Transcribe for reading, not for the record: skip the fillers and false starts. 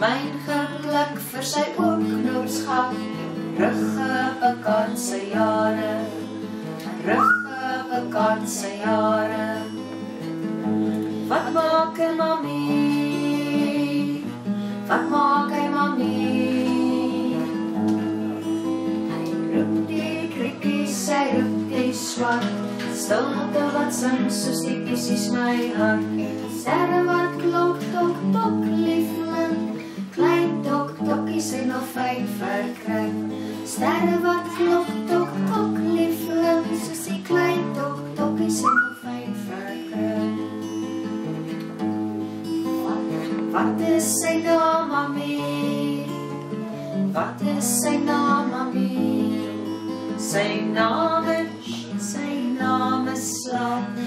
myn geblik vir sy oorknoopsgat, ruggepekant sy jare, ruggepekant sy jare. Wat maak hy mami? Wat maak hy mami? Hy roep die kriekies, hy roep die swart, stilte wat sing soos die piesies my hart. Sterre wat klok, tok, tok, liefling, klein tok, tokkies en nog fyn verkry. Sterre wat klok, tok, tok, liefling, soos die klein tok, tokkies en nog fyn verkry. Wat is sy naam, mami? Wat is sy naam, mami? Sy naam is slaap,